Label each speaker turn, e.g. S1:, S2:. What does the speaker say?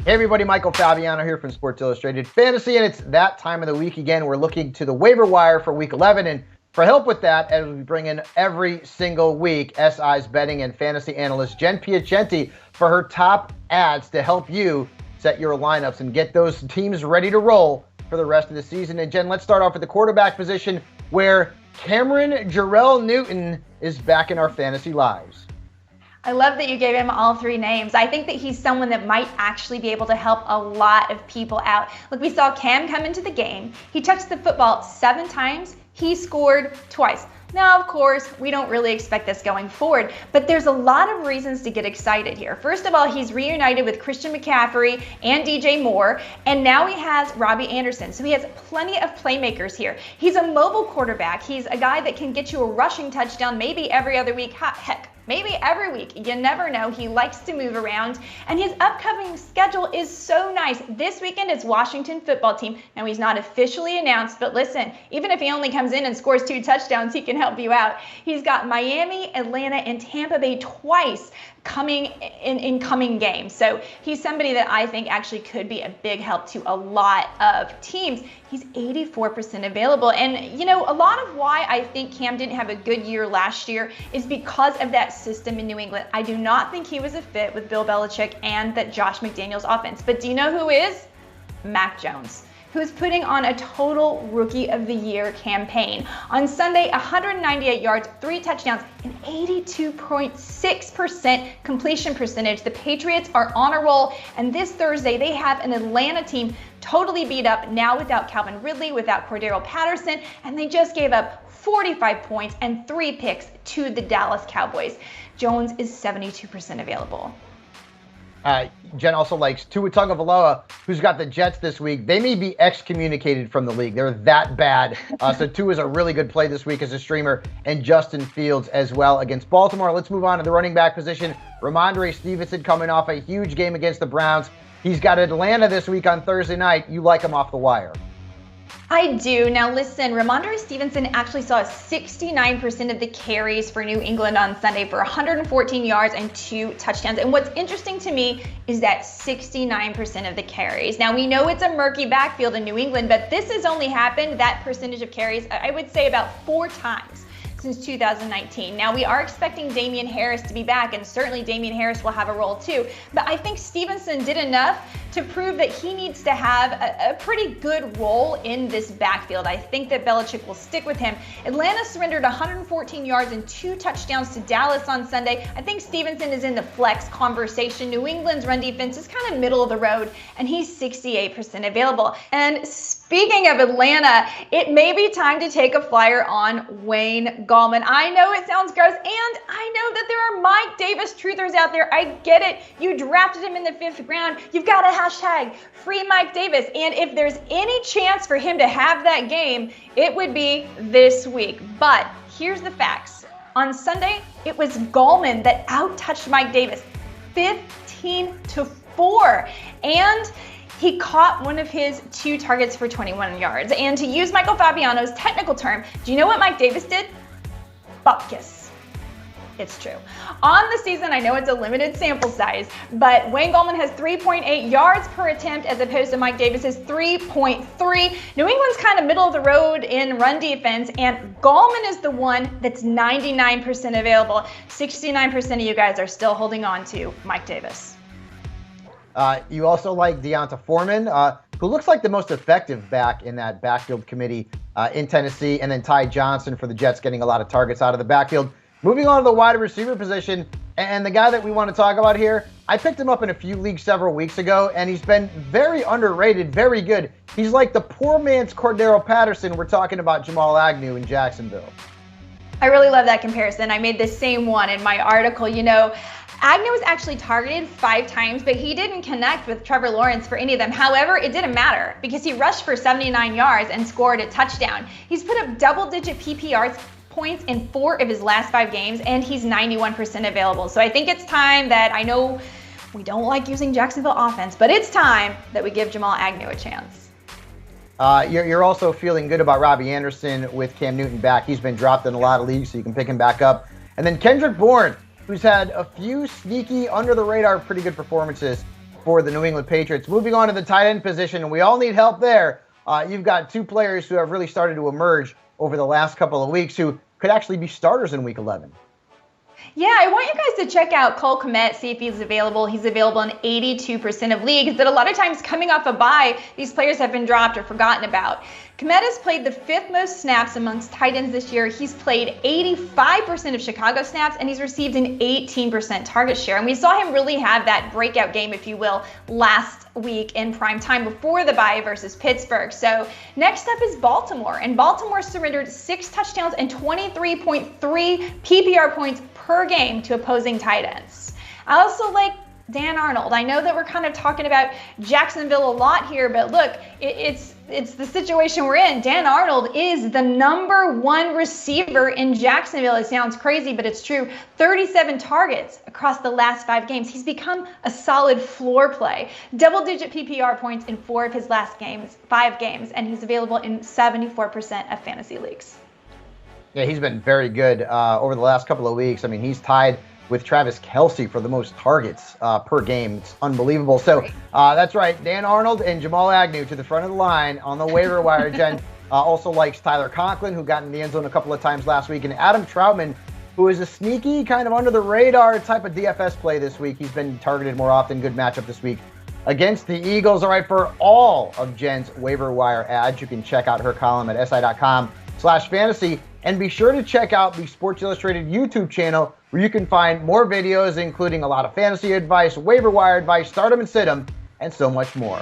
S1: Hey everybody, Michael Fabiano here from Sports Illustrated Fantasy, and it's that time of the week again. We're looking to the waiver wire for Week 11, and for help with that, as we bring in every single week, SI's betting and fantasy analyst Jen Piacenti for her top ads to help you set your lineups and get those teams ready to roll for the rest of the season. And Jen, let's start off with the quarterback position, where Cameron Jarrell Newton is back in our fantasy lives.
S2: I love that you gave him all three names. I think that he's someone that might actually be able to help a lot of people out. Look, we saw Cam come into the game. He touched the football 7 times. He scored twice. Now, of course, we don't really expect this going forward, but there's a lot of reasons to get excited here. First of all, he's reunited with Christian McCaffrey and DJ Moore, and now he has Robbie Anderson. So he has plenty of playmakers here. He's a mobile quarterback. He's a guy that can get you a rushing touchdown maybe every other week. Heck, maybe every week. You never know. He likes to move around, and his upcoming schedule is so nice. This weekend is Washington football team. Now, he's not officially announced, but listen, even if he only comes in and scores 2 touchdowns, he can help you out. He's got Miami, Atlanta, and Tampa Bay twice coming in coming games. So he's somebody that I think actually could be a big help to a lot of teams. He's 84% available. And, you know, a lot of why I think Cam didn't have a good year last year is because of that system in New England. I do not think he was a fit with Bill Belichick and that Josh McDaniels offense. But do you know who is? Mac Jones, who's putting on a total Rookie of the Year campaign. On Sunday, 198 yards, 3 touchdowns, and 82.6% completion percentage. The Patriots are on a roll, and this Thursday they have an Atlanta team totally beat up, now without Calvin Ridley, without Cordero Patterson, and they just gave up 45 points and 3 picks to the Dallas Cowboys. Jones is 72% available.
S1: Jen also likes Tua Tagovailoa, who's got the Jets this week. They may be excommunicated from the league. They're that bad. So Tua is a really good play this week as a streamer, and Justin Fields as well against Baltimore. Let's move on to the running back position. Rhamondre Stevenson coming off a huge game against the Browns. He's got Atlanta this week on Thursday night. You like him off the wire.
S2: I do. Now listen, Rhamondre Stevenson actually saw 69% of the carries for New England on Sunday for 114 yards and 2 touchdowns. And what's interesting to me is that 69% of the carries. Now we know it's a murky backfield in New England, but this has only happened, that percentage of carries, I would say about 4 times since 2019. Now we are expecting Damian Harris to be back, and certainly Damian Harris will have a role too. But I think Stevenson did enough to prove that he needs to have a pretty good role in this backfield. I think that Belichick will stick with him. Atlanta surrendered 114 yards and 2 touchdowns to Dallas on Sunday. I think Stevenson is in the flex conversation. New England's run defense is kind of middle of the road, and he's 68% available. And speaking of Atlanta, it may be time to take a flyer on Wayne Gallman. I know it sounds gross, and I know that there are Mike Davis truthers out there. I get it. You drafted him in the 5th round. You've got a hashtag free Mike Davis. And if there's any chance for him to have that game, it would be this week. But here's the facts. On Sunday, it was Gallman that out-touched Mike Davis 15-4. And he caught one of his 2 targets for 21 yards. And to use Michael Fabiano's technical term, do you know what Mike Davis did? Bupkis. It's true. On the season, I know it's a limited sample size, but Wayne Gallman has 3.8 yards per attempt as opposed to Mike Davis's 3.3. New England's kind of middle of the road in run defense, and Gallman is the one that's 99% available. 69% of you guys are still holding on to Mike Davis.
S1: You also like Deonta Foreman, who looks like the most effective back in that backfield committee in Tennessee, and then Ty Johnson for the Jets getting a lot of targets out of the backfield. Moving on to the wide receiver position, and the guy that we want to talk about here, I picked him up in a few leagues several weeks ago, and he's been very underrated, very good. He's like the poor man's Cordero Patterson. We're talking about Jamal Agnew in Jacksonville.
S2: I really love that comparison. I made the same one in my article. You know, Agnew was actually targeted 5 times, but he didn't connect with Trevor Lawrence for any of them. However, it didn't matter because he rushed for 79 yards and scored a touchdown. He's put up double-digit PPR points in 4 of his last 5 games, and he's 91% available. So I think it's time that, I know we don't like using Jacksonville offense, but it's time that we give Jamal Agnew a chance.
S1: You're also feeling good about Robbie Anderson with Cam Newton back. He's been dropped in a lot of leagues, so you can pick him back up. And then Kendrick Bourne, who's had a few sneaky, under-the-radar, pretty good performances. for the New England Patriots. Moving on to the tight end position, and we all need help there. You've got two players who have really started to emerge over the last couple of weeks who could actually be starters in Week 11.
S2: Yeah, I want you guys to check out Cole Kmet, see if he's available. He's available in 82% of leagues. That a lot of times coming off a bye, these players have been dropped or forgotten about. Kmet has played the 5th most snaps amongst tight ends this year. He's played 85% of Chicago snaps, and he's received an 18% target share. And we saw him really have that breakout game, if you will, last week in prime time before the bye versus Pittsburgh. So next up is Baltimore, and Baltimore surrendered 6 touchdowns and 23.3 PPR points per game to opposing tight ends. I also like Dan Arnold. I know that we're kind of talking about Jacksonville a lot here, but look, it's the situation we're in. Dan Arnold is the #1 receiver in Jacksonville. It sounds crazy, but it's true. 37 targets across the last 5 games. He's become a solid floor play. Double-digit PPR points in 4 of his last 5 games, and he's available in 74% of fantasy leagues.
S1: Yeah, he's been very good over the last couple of weeks. I mean, he's tied with Travis Kelce for the most targets per game. It's unbelievable. So that's right. Dan Arnold and Jamal Agnew to the front of the line on the waiver wire. Jen also likes Tyler Conklin, who got in the end zone a couple of times last week, and Adam Troutman, who is a sneaky, kind of under the radar type of DFS play this week. He's been targeted more often. Good matchup this week against the Eagles. All right, for all of Jen's waiver wire ads, you can check out her column at si.com/fantasy. And be sure to check out the Sports Illustrated YouTube channel, where you can find more videos, including a lot of fantasy advice, waiver wire advice, start 'em and sit 'em, and so much more.